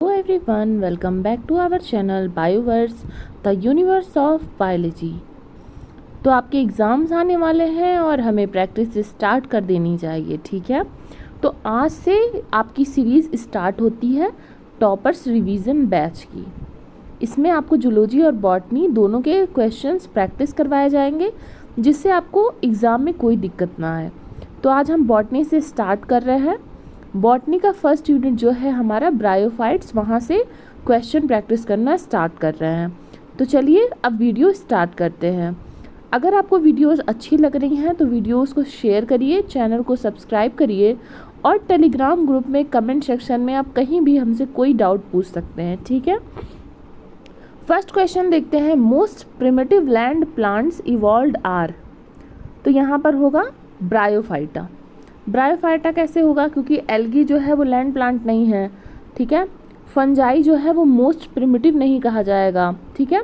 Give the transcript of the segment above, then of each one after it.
Hello everyone, welcome back to our channel Bioverse, the universe of biology। तो आपके exams आने वाले हैं और हमें प्रैक्टिस स्टार्ट कर देनी चाहिए, ठीक है। तो आज से आपकी सीरीज़ स्टार्ट होती है टॉपर्स रिवीजन बैच की। इसमें आपको जूलॉजी और बॉटनी दोनों के क्वेश्चंस प्रैक्टिस करवाए जाएंगे, जिससे आपको एग्ज़ाम में कोई दिक्कत ना आए। तो आज हम बॉटनी से स्टार्ट कर रहे हैं। बॉटनी का फर्स्ट यूनिट जो है हमारा ब्रायोफाइट्स, वहाँ से क्वेश्चन प्रैक्टिस करना स्टार्ट कर रहे हैं। तो चलिए अब वीडियो स्टार्ट करते हैं। अगर आपको वीडियोस अच्छी लग रही हैं तो वीडियोस को शेयर करिए, चैनल को सब्सक्राइब करिए और टेलीग्राम ग्रुप में कमेंट सेक्शन में आप कहीं भी हमसे कोई डाउट पूछ सकते हैं, ठीक है। फर्स्ट क्वेश्चन देखते हैं, most primitive land plants evolved are. तो यहाँ पर होगा ब्रायोफाइटा। ब्रायोफाइटा कैसे होगा, क्योंकि एल्गी जो है वो लैंड प्लांट नहीं है, ठीक है। फंजाई जो है वो मोस्ट प्रिमिटिव नहीं कहा जाएगा, ठीक है।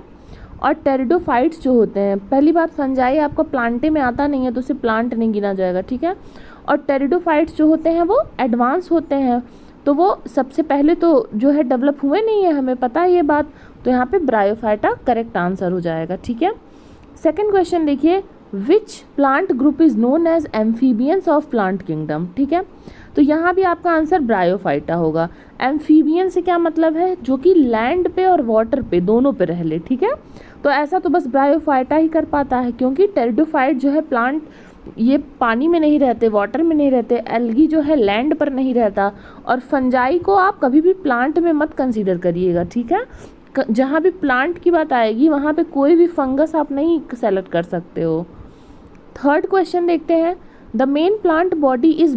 और टेरिडोफाइट्स जो होते हैं, पहली बात फंजाई आपका प्लांटे में आता नहीं है तो उसे प्लांट नहीं गिना जाएगा, ठीक है। और टेरिडोफाइट्स जो होते हैं वो एडवांस होते हैं, तो वो सबसे पहले तो जो है डेवलप हुए नहीं है, हमें पता है ये बात। तो यहाँ पे ब्रायोफाइटा करेक्ट आंसर हो जाएगा, ठीक है। सेकेंड क्वेश्चन देखिए, which plant group is known as amphibians of plant kingdom, ठीक है। तो यहाँ भी आपका आंसर ब्रायोफाइटा होगा। एम्फीबियन से क्या मतलब है, जो कि लैंड पे और वाटर पे दोनों पे रह ले, ठीक है। तो ऐसा तो बस ब्रायोफाइटा ही कर पाता है, क्योंकि टेरिडोफाइट जो है प्लांट ये पानी में नहीं रहते, वाटर में नहीं रहते। एल्गी जो है लैंड पर नहीं रहता। और फंजाई को आप कभी भी प्लांट में मत कंसीडर करिएगा, ठीक है। जहाँ भी प्लांट की बात आएगी वहाँ पे कोई भी फंगस आप नहीं सेलेक्ट कर सकते हो। थर्ड क्वेश्चन देखते हैं, the main plant body is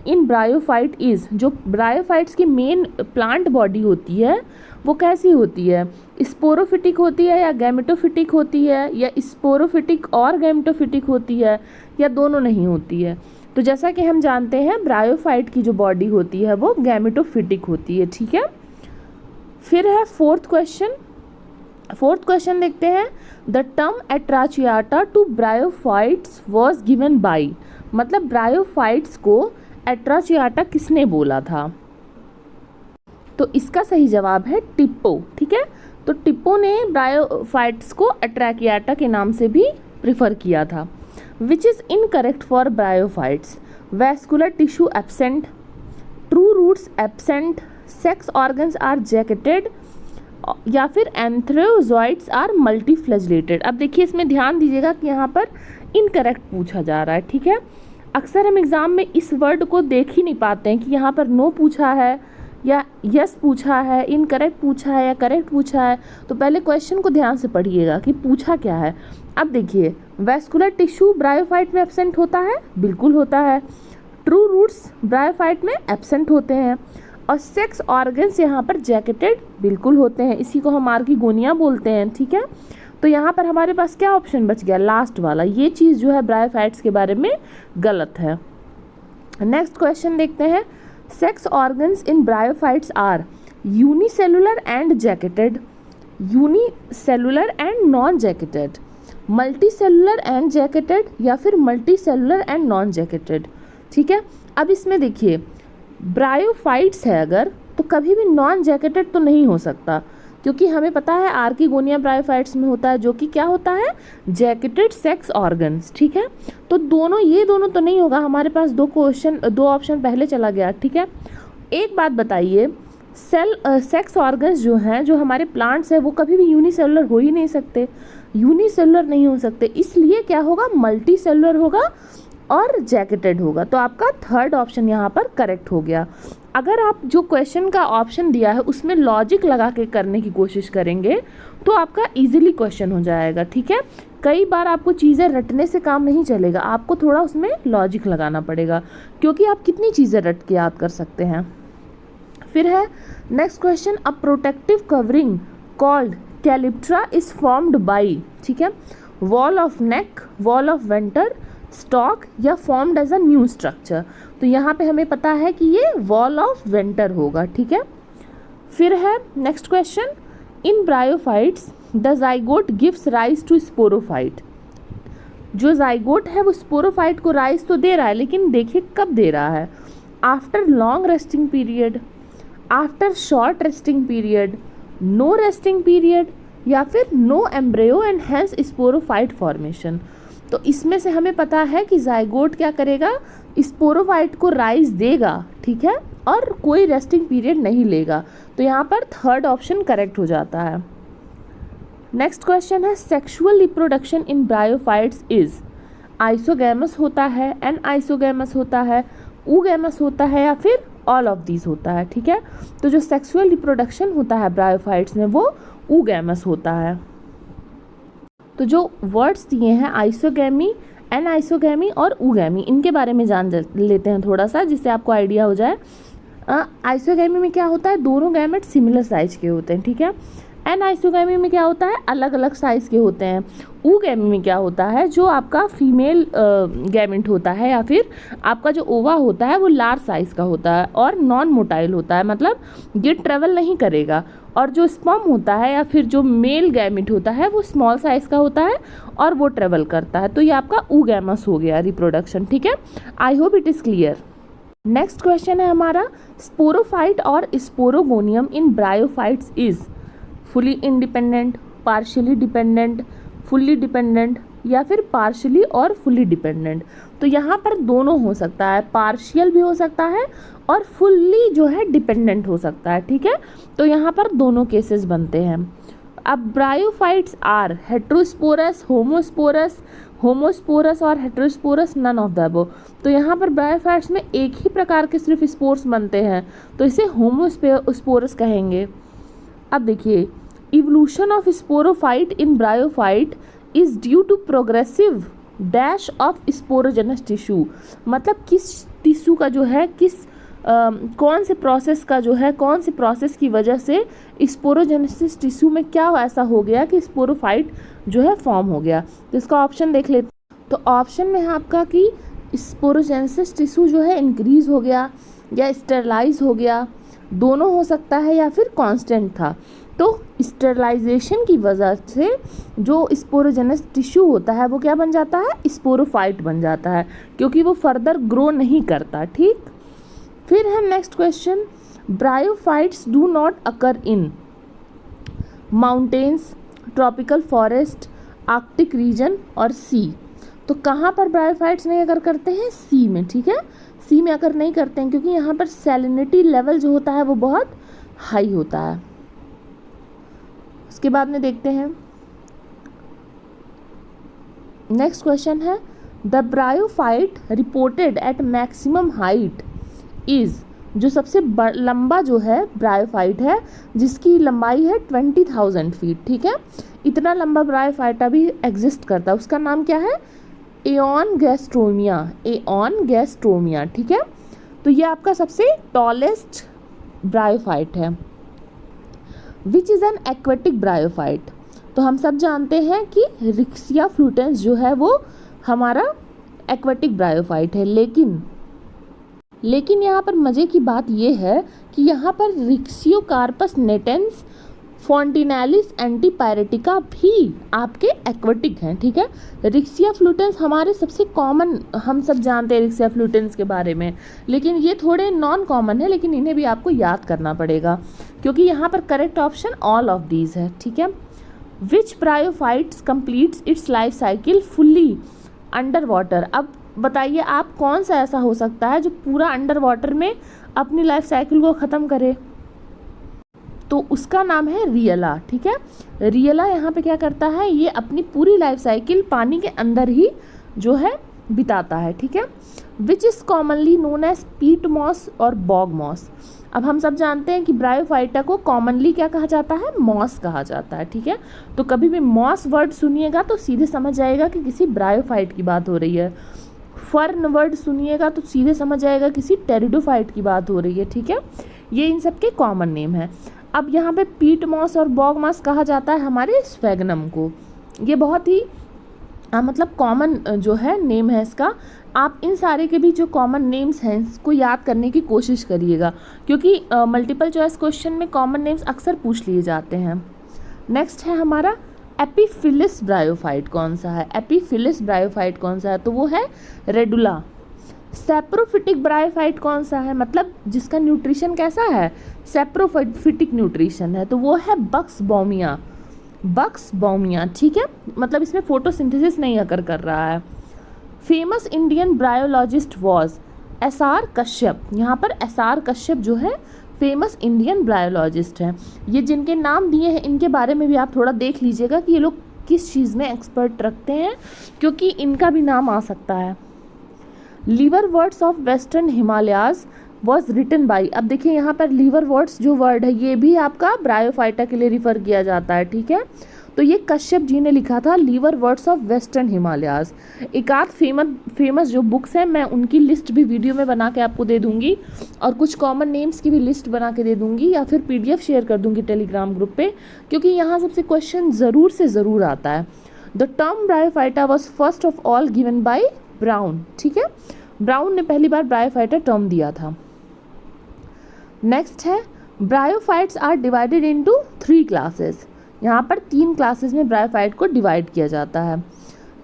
in bryophyte is. जो ब्रायोफाइट्स की मेन प्लांट बॉडी होती है वो कैसी होती है, स्पोरोफिटिक होती है या गैमेटोफिटिक होती है, या स्पोरोफिटिक और गैमेटोफिटिक होती है, या दोनों नहीं होती है। तो जैसा कि हम जानते हैं ब्रायोफाइट की जो बॉडी होती है वो गैमेटोफिटिक होती है, ठीक है। फिर है फोर्थ क्वेश्चन देखते हैं, the term atracheata to bryophytes was given by. मतलब ब्रायोफाइट्स को एट्राचियाटा किसने बोला था। तो इसका सही जवाब है टिप्पो, ठीक है। तो टिप्पो ने ब्रायोफाइट्स को एट्राचियाटा के नाम से भी प्रिफर किया था। Which is incorrect for bryophytes, vascular tissue absent, true roots absent, sex organs are jacketed, या फिर एंथ्रोजॉइड्स आर मल्टीफ्लैजेलेटेड। अब देखिए इसमें ध्यान दीजिएगा कि यहाँ पर इनकरेक्ट पूछा जा रहा है, ठीक है। अक्सर हम एग्ज़ाम में इस वर्ड को देख ही नहीं पाते हैं कि यहाँ पर नो पूछा है या यस पूछा है, इनकरेक्ट पूछा है या करेक्ट पूछा है। तो पहले क्वेश्चन को ध्यान से पढ़िएगा कि पूछा क्या है। अब देखिए, वैस्कुलर टिश्यू ब्रायोफाइट में एब्सेंट होता है, बिल्कुल होता है। ट्रू रूट्स ब्रायोफाइट में एब्सेंट होते हैं। और सेक्स ऑर्गन्स यहाँ पर जैकेटेड बिल्कुल होते हैं, इसी को हम आर्किगोनिया बोलते हैं, ठीक है। तो यहाँ पर हमारे पास क्या ऑप्शन बच गया, लास्ट वाला। ये चीज़ जो है ब्रायोफाइट्स के बारे में गलत है। नेक्स्ट क्वेश्चन देखते हैं, sex organs in bryophytes are unicellular and jacketed, unicellular and non jacketed, multicellular and jacketed, या फिर मल्टीसेलुलर एंड नॉन जैकेटेड, ठीक है। अब इसमें देखिए ब्रायोफाइट्स है अगर, तो कभी भी नॉन जैकेटेड तो नहीं हो सकता, क्योंकि हमें पता है आर्किगोनिया ब्रायोफाइट्स में होता है, जो कि क्या होता है, जैकेटेड सेक्स ऑर्गन्स, ठीक है। तो ये दोनों तो नहीं होगा। हमारे पास दो ऑप्शन पहले चला गया, ठीक है। एक बात बताइए, सेक्स ऑर्गन्स जो हैं, जो हमारे प्लांट्स हैं, वो कभी भी यूनिसेलुलर हो ही नहीं सकते, यूनिसेलुलर नहीं हो सकते। इसलिए क्या होगा, मल्टी सेलुलर होगा और जैकेटेड होगा। तो आपका थर्ड ऑप्शन यहाँ पर करेक्ट हो गया। अगर आप जो क्वेश्चन का ऑप्शन दिया है उसमें लॉजिक लगा के करने की कोशिश करेंगे तो आपका इजीली क्वेश्चन हो जाएगा, ठीक है। कई बार आपको चीज़ें रटने से काम नहीं चलेगा, आपको थोड़ा उसमें लॉजिक लगाना पड़ेगा, क्योंकि आप कितनी चीज़ें रट के याद कर सकते हैं। फिर है next question, a protective covering called calyptra is formed by, ठीक है, wall of neck, wall of venter, stalk, या formed as a new structure. तो यहाँ पे हमें पता है कि ये वॉल ऑफ वेंटर होगा, ठीक है। फिर है next question, in bryophytes the zygote gives rise to sporophyte. जो जाइगोट है वो स्पोरोफाइट को राइज तो दे रहा है, लेकिन देखिए कब दे रहा है, after long resting period, after short resting period, no resting period, या फिर no embryo and hence sporophyte formation. तो इसमें से हमें पता है कि जाइगोट क्या करेगा, स्पोरोफाइट को राइज देगा, ठीक है, और कोई रेस्टिंग पीरियड नहीं लेगा। तो यहाँ पर थर्ड ऑप्शन करेक्ट हो जाता है। नेक्स्ट क्वेश्चन है sexual reproduction in bryophytes is, isogamous होता है, एन आइसोगैमस होता है, ऊगैमस होता है, या फिर ऑल ऑफ दीज होता है, ठीक है। तो जो सेक्सुअल रिप्रोडक्शन होता है ब्रायोफाइट्स में वो ऊगैमस होता है। तो जो वर्ड्स दिए हैं आइसोगैमी, एन आइसोगैमी और ऊगैमी, इनके बारे में जान लेते हैं थोड़ा सा, जिससे आपको आइडिया हो जाए। आइसोगैमी में क्या होता है, दोनों गैमेट सिमिलर साइज के होते हैं, ठीक है। एन आइसोगैमी में क्या होता है, अलग अलग साइज के होते हैं। ऊगैमी में क्या होता है, जो आपका फीमेल गैमेट होता है या फिर आपका जो ओवा होता है वो लार्ज साइज का होता है और नॉन मोटाइल होता है, मतलब ये ट्रेवल नहीं करेगा। और जो स्पर्म होता है या फिर जो मेल गैमेट होता है वो स्मॉल साइज का होता है और वो ट्रेवल करता है। तो ये आपका ऊगैमस हो गया रिप्रोडक्शन, ठीक है। I hope it is clear. Next question है हमारा, स्पोरोफाइट और sporogonium in bryophytes is fully independent, partially dependent, fully dependent, या फिर पार्शियली और फुल्ली डिपेंडेंट। तो यहाँ पर दोनों हो सकता है, पार्शियल भी हो सकता है और फुल्ली जो है डिपेंडेंट हो सकता है, ठीक है। तो यहाँ पर दोनों केसेस बनते हैं। अब bryophytes are heterosporous, homosporous, homosporous और heterosporous, none of the above. तो यहाँ पर ब्रायोफाइट्स में एक ही प्रकार के सिर्फ स्पोर्स बनते हैं, तो इसे होमोस्पोरस कहेंगे। अब देखिए, evolution of sporophyte in bryophyte is due to progressive dash of sporogenous tissue, मतलब किस टिश्यू का जो है, कौन से प्रोसेस का जो है, कौन से प्रोसेस की वजह से स्पोरोजेनेसिस टिश्यू में क्या ऐसा हो गया कि स्पोरोफाइट जो है फॉर्म हो गया। तो इसका ऑप्शन देख लेते हैं। तो ऑप्शन में है आपका कि स्पोरोजेनेसिस टिश्यू जो है इंक्रीज हो गया या स्टेरलाइज हो गया, दोनों हो सकता है, या फिर कांस्टेंट था। तो स्टेरलाइजेशन की वजह से जो स्पोरोजेनस टिश्यू होता है वो क्या बन जाता है, स्पोरोफाइट बन जाता है, क्योंकि वो फर्दर ग्रो नहीं करता, ठीक। फिर है next question, bryophytes do not occur in mountains, tropical forest, Arctic region और सी। तो कहाँ पर ब्रायोफाइट्स नहीं अकर करते हैं, सी में, ठीक है। सी में अकर नहीं करते हैं क्योंकि यहाँ पर सैलिनिटी लेवल जो होता है वो बहुत हाई होता है। उसके बाद में देखते हैं नेक्स्ट क्वेश्चन है, the bryophyte reported at maximum height is, जो सबसे लंबा जो है ब्रायोफाइट है जिसकी लंबाई है 20,000 फीट, ठीक है। इतना लंबा ब्रायोफाइट अभी एग्जिस्ट करता है, उसका नाम क्या है, एओन गैस्ट्रोमिया, एओन गैस्ट्रोमिया, ठीक है। तो ये आपका सबसे टॉलेस्ट ब्रायोफाइट है। Which is an aquatic bryophyte, तो हम सब जानते हैं कि रिक्सिया फ्लूटेंस जो है वो हमारा एक्वेटिक ब्रायोफाइट है, लेकिन यहाँ पर मज़े की बात ये है कि यहाँ पर रिक्सियोकार्पस नेटेंस, फॉन्टिनेलिस एंटीपायरेटिका भी आपके एक्वेटिक हैं, ठीक है। रिक्सिया फ्लूटेंस हमारे सबसे कॉमन, हम सब जानते हैं रिक्सिया फ्लूटेंस के बारे में, लेकिन ये थोड़े नॉन कॉमन है, लेकिन इन्हें भी आपको याद करना पड़ेगा क्योंकि यहाँ पर correct option all of these है, ठीक है। Which bryophytes completes its life cycle fully under water. अब बताइए आप, कौन सा ऐसा हो सकता है जो पूरा अंडर वाटर में अपनी लाइफ साइकिल को ख़त्म करे, तो उसका नाम है रियला, ठीक है। रियला यहाँ पे क्या करता है, ये अपनी पूरी लाइफ साइकिल पानी के अंदर ही जो है बिताता है, ठीक है। Which is commonly known as peat moss और बॉग मॉस। अब हम सब जानते हैं कि ब्रायोफाइटा को कॉमनली क्या कहा जाता है, मॉस कहा जाता है, ठीक है। तो कभी भी मॉस वर्ड सुनिएगा तो सीधे समझ जाएगा कि किसी ब्रायोफाइट की बात हो रही है। फर्न वर्ड सुनिएगा तो सीधे समझ जाएगा किसी टेरिडोफाइट की बात हो रही है, ठीक है। ये इन सब के कॉमन नेम है। अब यहाँ पे पीट मॉस और बॉग मॉस कहा जाता है हमारे स्फेगनम को। ये बहुत ही मतलब कॉमन जो है नेम है इसका। आप इन सारे के भी जो कॉमन नेम्स हैं इसको याद करने की कोशिश करिएगा क्योंकि मल्टीपल चॉइस क्वेश्चन में कॉमन नेम्स अक्सर पूछ लिए जाते हैं। नेक्स्ट है हमारा एपीफिलिस ब्रायोफाइट कौन सा है, एपीफिलिस ब्रायोफाइट कौन सा है, तो वो है रेडुला। सेप्रोफिटिक ब्रायोफाइट कौन सा है, मतलब जिसका न्यूट्रिशन कैसा है, सेप्रोफिटिक न्यूट्रिशन है, तो वो है बक्स बॉमिया, बक्स बॉमिया, ठीक है, मतलब इसमें फोटोसिंथेसिस नहीं अकर कर रहा है। Famous Indian bryologist was S R. Kashyap, यहाँ पर एस.आर. कश्यप जो है फेमस इंडियन ब्रायोलॉजिस्ट हैं। ये जिनके नाम दिए हैं इनके बारे में भी आप थोड़ा देख लीजिएगा कि ये लोग किस चीज़ में एक्सपर्ट रखते हैं, क्योंकि इनका भी नाम आ सकता है। Liverworts of western Himalayas was written by, अब देखिए यहाँ पर लीवर वर्ड्स जो वर्ड है ये भी आपका ब्रायोफाइटा के लिए रिफर किया जाता है, ठीक है। तो ये कश्यप जी ने लिखा था liverworts of western Himalayas. एक आध फेमस जो बुक्स हैं मैं उनकी लिस्ट भी वीडियो में बना के आपको दे दूंगी, और कुछ कॉमन नेम्स की भी लिस्ट बना के दे दूंगी, या फिर PDF शेयर कर दूंगी टेलीग्राम ग्रुप पे, क्योंकि यहाँ सबसे क्वेश्चन ज़रूर से ज़रूर आता है। The term bryophyta was first of all given by brown, ठीक है, ब्राउन ने पहली बार ब्रायोफाइटा टर्म दिया था। नेक्स्ट है bryophytes are divided into 3 classes, यहाँ पर 3 क्लासेस में ब्रायोफाइट को डिवाइड किया जाता है।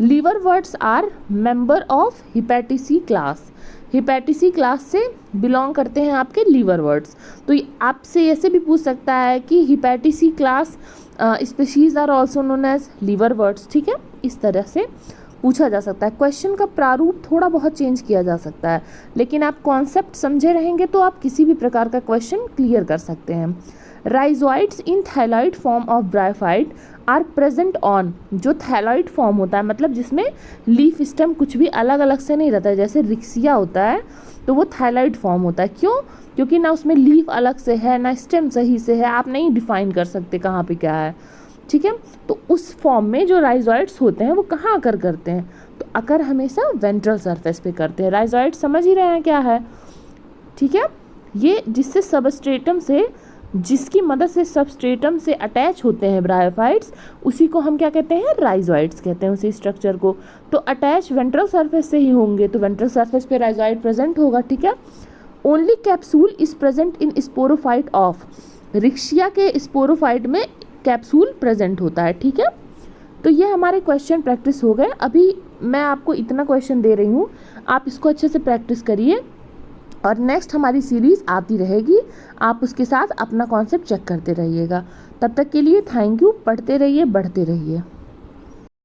Liverworts are member of hepaticae class, hepaticae class से बिलोंग करते हैं आपके लीवर वर्ड्स। तो आपसे ऐसे भी पूछ सकता है कि hepaticae class species are also known as liverworts, ठीक है, इस तरह से पूछा जा सकता है। क्वेश्चन का प्रारूप थोड़ा बहुत चेंज किया जा सकता है, लेकिन आप कॉन्सेप्ट समझे रहेंगे तो आप किसी भी प्रकार का क्वेश्चन क्लियर कर सकते हैं। Rhizoids in thalloid form of bryophyte are present on, जो थैलॉइड फॉर्म होता है मतलब जिसमें लीफ स्टेम कुछ भी अलग अलग से नहीं रहता है, जैसे रिक्सिया होता है तो वो थैलॉइड फॉर्म होता है। क्यों? क्योंकि ना उसमें लीफ अलग से है ना स्टेम सही से है, आप नहीं डिफाइन कर सकते कहाँ पे क्या है, ठीक है। तो उस फॉर्म में जो राइजोइड्स होते हैं वो कहाँ अकर करते हैं, तो अकर हमेशा वेंट्रल सरफेस पे करते हैं। राइजोइड समझ ही रहे हैं क्या है, ठीक है, ये जिससे सबस्ट्रेटम से, जिसकी मदद से सबस्ट्रेटम से अटैच होते हैं ब्रायोफाइट्स, उसी को हम क्या कहते हैं, राइजोइड्स कहते हैं उसी स्ट्रक्चर को। तो अटैच वेंट्रल सरफेस से ही होंगे, तो वेंट्रल सरफेस पे राइजोइड प्रेजेंट होगा, ठीक है। Only capsule is present in sporophyte of, रिक्शिया के स्पोरोफाइट में कैप्सूल प्रेजेंट होता है, ठीक है। तो ये हमारे क्वेश्चन प्रैक्टिस हो गए। अभी मैं आपको इतना क्वेश्चन दे रही हूँ, आप इसको अच्छे से प्रैक्टिस करिए, और नेक्स्ट हमारी सीरीज़ आती रहेगी, आप उसके साथ अपना कॉन्सेप्ट चेक करते रहिएगा। तब तक के लिए थैंक यू, पढ़ते रहिए, बढ़ते रहिए।